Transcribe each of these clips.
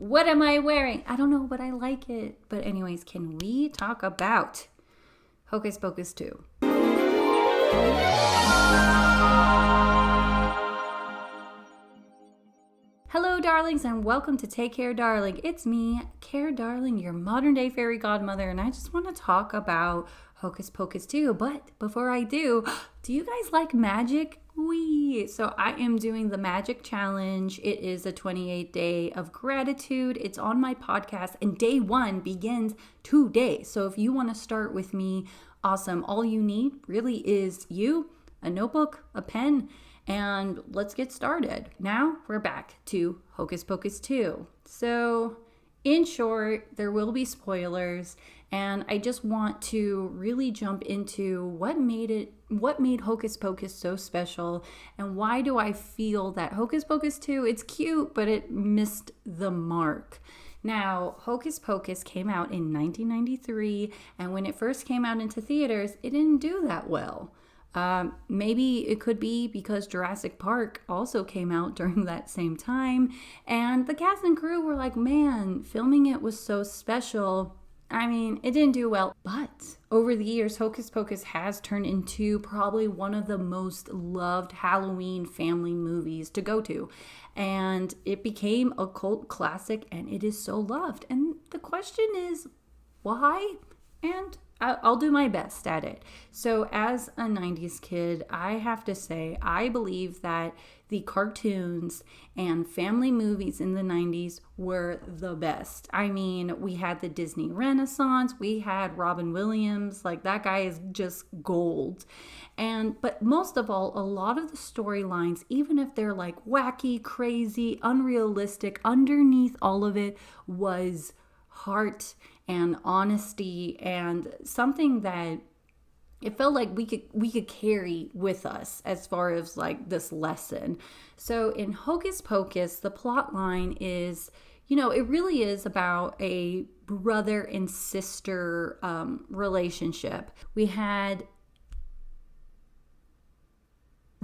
What am I wearing? I don't know, but I like it. But anyways, can we talk about Hocus Pocus 2? Hello, darlings, and welcome to Take Care, Darling. It's me, Care Darling, your modern-day fairy godmother, and I just want to talk about Hocus Pocus 2. But before I do you guys like magic? So I am doing the magic challenge. It is a 28-day of gratitude. It's on my podcast, and day 1 begins today. So if you want to start with me, awesome. All you need really is you, a notebook, a pen, and let's get started. Now we're back to Hocus Pocus 2. So in short, there will be spoilers, and I just want to really jump into what made Hocus Pocus so special, and why do I feel that Hocus Pocus 2, it's cute, but it missed the mark. Now, Hocus Pocus came out in 1993, and when it first came out into theaters, it didn't do that well. Maybe it could be because Jurassic Park also came out during that same time, and the cast and crew were like, man, filming it was so special. I mean, it didn't do well, but over the years, Hocus Pocus has turned into probably one of the most loved Halloween family movies to go to, and it became a cult classic, and it is so loved. And the question is, why? And I'll do my best at it. So as a 90s kid, I have to say, I believe that the cartoons and family movies in the 90s were the best. I mean, we had the Disney Renaissance, we had Robin Williams, like that guy is just gold. But most of all, a lot of the storylines, even if they're like wacky, crazy, unrealistic, underneath all of it was heart and honesty, and something that it felt like we could carry with us as far as like this lesson. So in Hocus Pocus, the plot line is, it really is about a brother and sister relationship. We had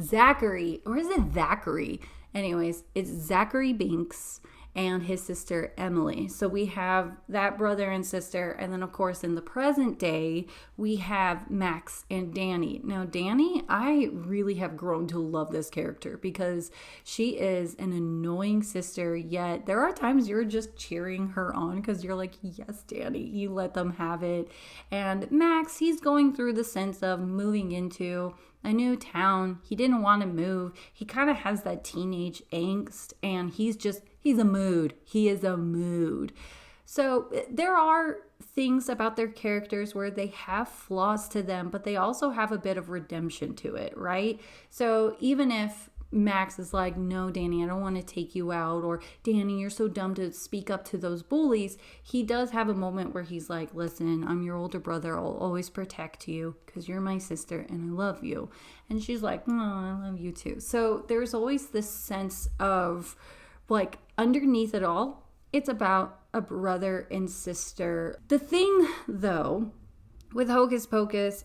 Zachary, or is it Zachary? Anyways, it's Zachary Binks and his sister Emily. So we have that brother and sister, and then of course in the present day we have Max and Danny. Now Danny, I really have grown to love this character because she is an annoying sister, yet there are times you're just cheering her on because you're like, yes Danny, you let them have it. And Max, he's going through the sense of moving into a new town. He didn't want to move. He kind of has that teenage angst, and he's a mood. He is a mood. So there are things about their characters where they have flaws to them, but they also have a bit of redemption to it, right? So even if Max is like, no, Danny, I don't want to take you out, or Danny, you're so dumb to speak up to those bullies, he does have a moment where he's like, listen, I'm your older brother. I'll always protect you because you're my sister and I love you. And she's like, no, I love you too. So there's always this sense of like underneath it all, it's about a brother and sister. The thing though with Hocus Pocus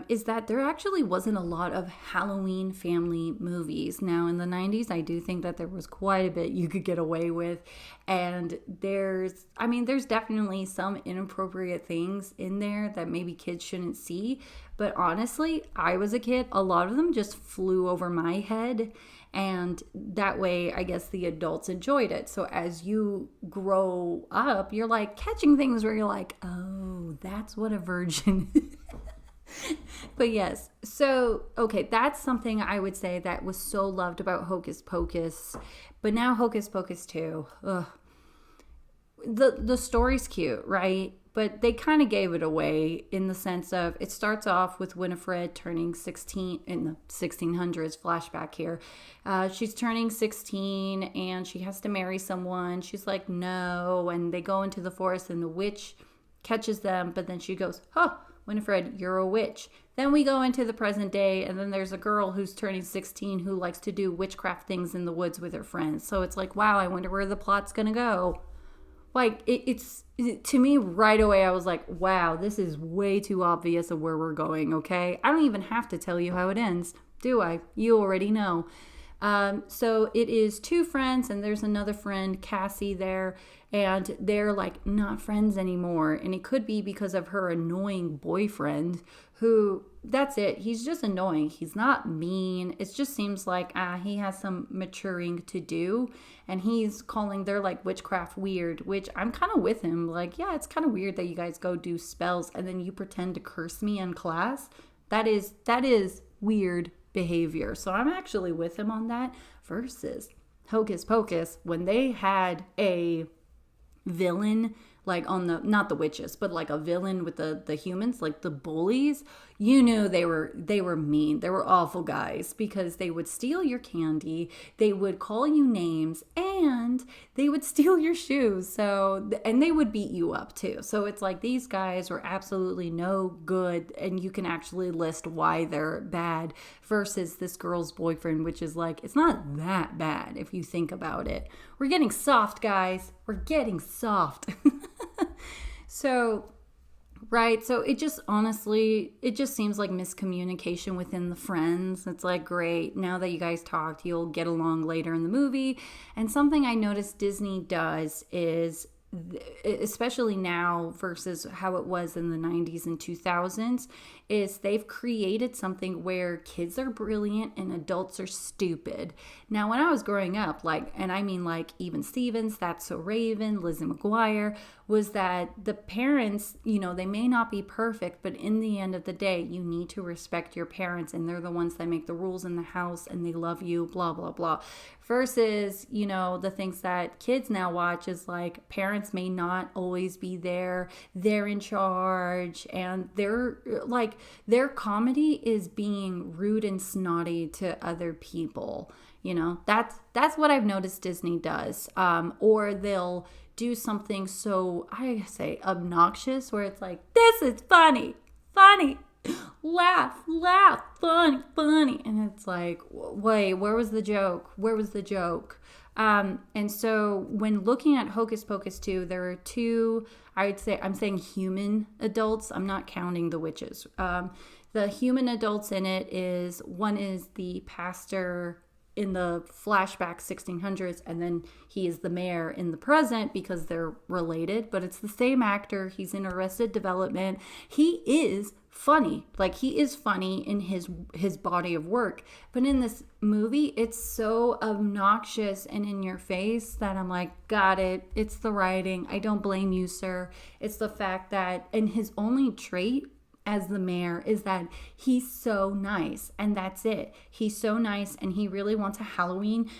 is that there actually wasn't a lot of Halloween family movies. Now in the 90s, I do think that there was quite a bit you could get away with. And there's definitely some inappropriate things in there that maybe kids shouldn't see. But honestly, I was a kid. A lot of them just flew over my head. And that way, I guess the adults enjoyed it. So as you grow up, you're like catching things where you're like, oh, that's what a virgin is. But yes, so, okay, that's something I would say that was so loved about Hocus Pocus. But now Hocus Pocus 2, the story's cute, right? But they kind of gave it away in the sense of it starts off with Winifred turning 16 in the 1600s, flashback here. She's turning 16 and she has to marry someone. She's like, no. And they go into the forest and the witch catches them. But then she goes, oh, Winifred, you're a witch. Then we go into the present day, and then there's a girl who's turning 16 who likes to do witchcraft things in the woods with her friends. So it's like, wow, I wonder where the plot's going to go. Like, it's to me right away, I was like, wow, this is way too obvious of where we're going, okay? I don't even have to tell you how it ends, do I? You already know. So it is two friends, and there's another friend, Cassie, there, and they're like not friends anymore. And it could be because of her annoying boyfriend, who, that's it. He's just annoying. He's not mean. It just seems like he has some maturing to do. And he's calling their like witchcraft weird, which I'm kind of with him. Like, yeah, it's kind of weird that you guys go do spells and then you pretend to curse me in class. That is weird behavior. So I'm actually with him on that. Versus Hocus Pocus, when they had a villain, like on the, not the witches, but like a villain with the humans, like the bullies, you knew they were mean. They were awful guys, because they would steal your candy, they would call you names, and they would steal your shoes. So, and they would beat you up too. So it's like these guys were absolutely no good, and you can actually list why they're bad, versus this girl's boyfriend, which is like, it's not that bad if you think about it. We're getting soft, guys. We're getting soft. So, right. So it just, honestly, it just seems like miscommunication within the friends. It's like, great, now that you guys talked, you'll get along later in the movie. And something I noticed Disney does is, especially now versus how it was in the 90s and 2000s, is they've created something where kids are brilliant and adults are stupid. Now, when I was growing up, like, and I mean like even Stevens, That's So Raven, Lizzie McGuire, was that the parents, you know, they may not be perfect, but in the end of the day, you need to respect your parents, and they're the ones that make the rules in the house, and they love you, blah, blah, blah. Versus, you know, the things that kids now watch is like, parents may not always be there, they're in charge, and they're like, their comedy is being rude and snotty to other people. You know, that's what I've noticed Disney does. Or they'll do something so, I say, obnoxious, where it's like, this is funny, laugh, funny. And it's like, wait, where was the joke? And so when looking at Hocus Pocus 2, there are two, I'm saying human adults. I'm not counting the witches. The human adults in it is, one is the pastor in the flashback 1600s, and then he is the mayor in the present, because they're related, but it's the same actor. He's in Arrested Development. He is funny. Like, he is funny in his body of work, but in this movie, it's so obnoxious and in your face that I'm like, got it. It's the writing. I don't blame you, sir. It's the fact that, and his only trait as the mayor is that he's so nice, and that's it. He's so nice, and he really wants a Halloween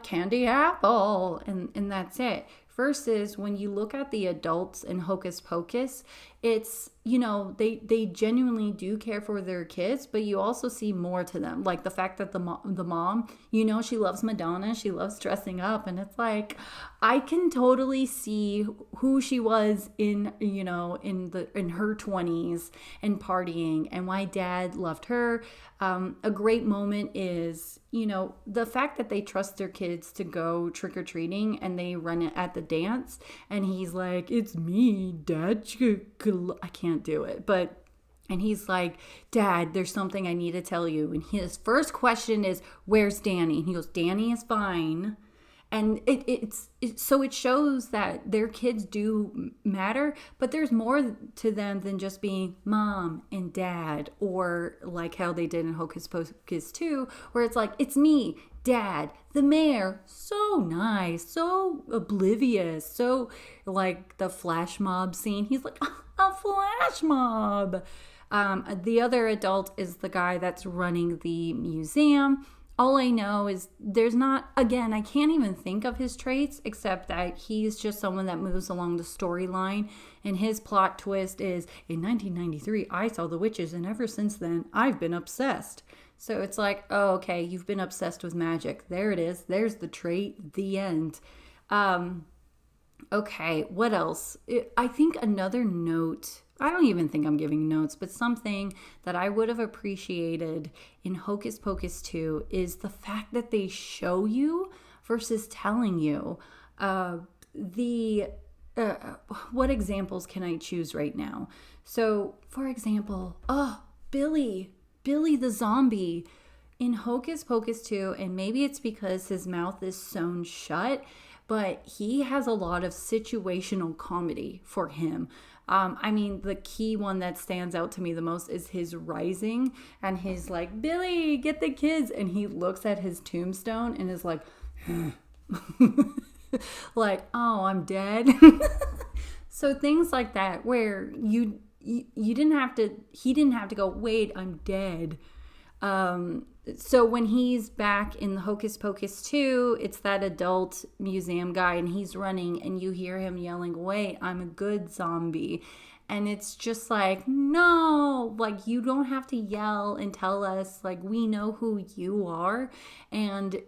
candy apple, and that's it. Versus when you look at the adults in Hocus Pocus, it's, you know, they genuinely do care for their kids, but you also see more to them. Like the fact that the mom, you know, she loves Madonna, she loves dressing up, and it's like, I can totally see who she was in, you know, in her 20s and partying, and why dad loved her. A great moment is, you know, the fact that they trust their kids to go trick-or-treating, and they run it at the dance, and he's like, it's me, Dad. I can't do it, but, and he's like, Dad, there's something I need to tell you. And his first question is, where's Danny? And he goes, Danny is fine. And so it shows that their kids do matter, but there's more to them than just being mom and dad, or like how they did in Hocus Pocus 2, where it's like, it's me, dad, the mayor, so nice, so oblivious, so like the flash mob scene. He's like, a flash mob. The other adult is the guy that's running the museum. All I know is there's not, again, I can't even think of his traits, except that he's just someone that moves along the storyline. And his plot twist is, in 1993, I saw the witches, and ever since then, I've been obsessed. So it's like, oh, okay, you've been obsessed with magic. There it is. There's the trait. The end. Okay, what else? I think another note, I don't even think I'm giving notes, but something that I would have appreciated in Hocus Pocus 2 is the fact that they show you versus telling you. What examples can I choose right now? So, for example, Billy the zombie. in Hocus Pocus 2, and maybe it's because his mouth is sewn shut, but he has a lot of situational comedy for him. I mean, the key one that stands out to me the most is his rising and his like, Billy, get the kids. And he looks at his tombstone and is like, like, oh, I'm dead. So things like that where you didn't have to, he didn't have to go, wait, I'm dead. So when he's back in the Hocus Pocus 2, it's that adult museum guy and he's running and you hear him yelling, wait, I'm a good zombie. And it's just like, no, like you don't have to yell and tell us, like we know who you are. And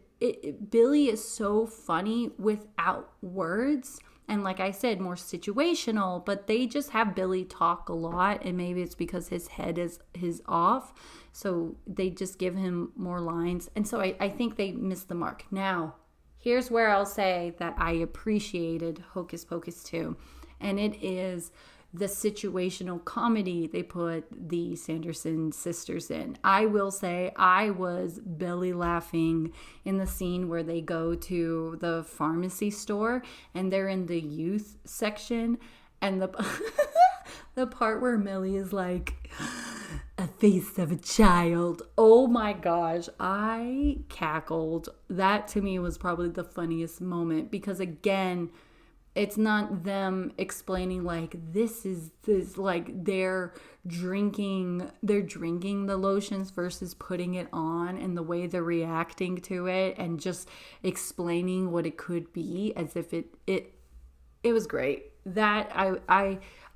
Billy is so funny without words. And like I said, more situational, but they just have Billy talk a lot. And maybe it's because his head is off. So they just give him more lines. And so I think they missed the mark. Now, here's where I'll say that I appreciated Hocus Pocus 2. And it is the situational comedy they put the Sanderson sisters in. I will say I was belly laughing in the scene where they go to the pharmacy store and they're in the youth section and the the part where Millie is like, a face of a child. Oh my gosh, I cackled. That to me was probably the funniest moment because again, it's not them explaining like this like they're drinking the lotions versus putting it on and the way they're reacting to it and just explaining what it could be as if it was great. That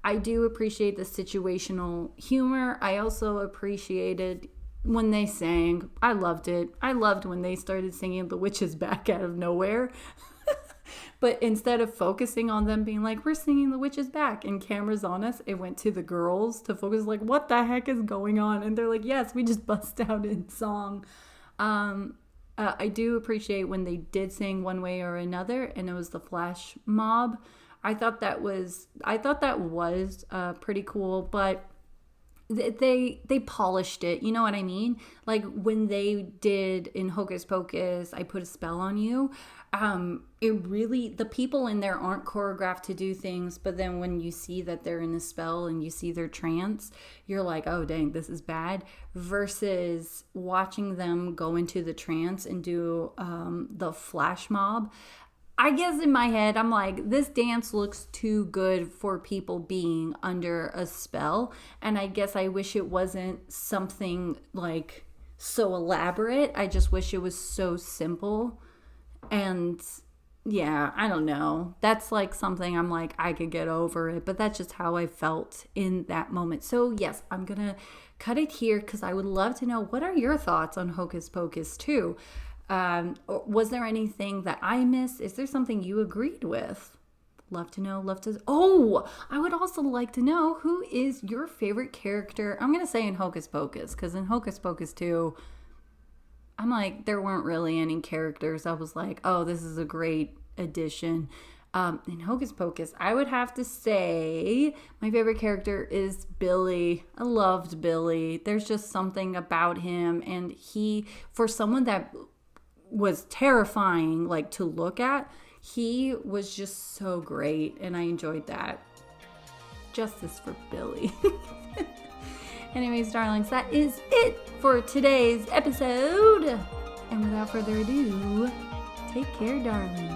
I do appreciate the situational humor. I also appreciated when they sang. I loved it. I loved when they started singing The Witch is Back out of nowhere. But instead of focusing on them being like, we're singing The Witch is Back and cameras on us, it went to the girls to focus like, what the heck is going on? And they're like, yes, we just bust out in song. I do appreciate when they did sing One Way or Another and it was the flash mob. I thought that was pretty cool, but they polished it. You know what I mean? Like when they did in Hocus Pocus, I Put a Spell on You. It really, the people in there aren't choreographed to do things, but then when you see that they're in a spell and you see their trance, you're like, oh dang, this is bad. Versus watching them go into the trance and do the flash mob. I guess in my head, I'm like, this dance looks too good for people being under a spell. And I guess I wish it wasn't something like so elaborate. I just wish it was so simple. And yeah, I don't know. That's like something I'm like, I could get over it. But that's just how I felt in that moment. So yes, I'm going to cut it here because I would love to know, what are your thoughts on Hocus Pocus 2? Was there anything that I missed? Is there something you agreed with? Love to know. Oh, I would also like to know, who is your favorite character? I'm going to say in Hocus Pocus, because in Hocus Pocus 2, I'm like, there weren't really any characters. I was like, oh, this is a great addition. In Hocus Pocus, I would have to say my favorite character is Billy. I loved Billy. There's just something about him. And he, for someone that was terrifying, like to look at, he was just so great. And I enjoyed that. Justice for Billy. Anyways, darlings, that is it for today's episode. And without further ado, take care, darling.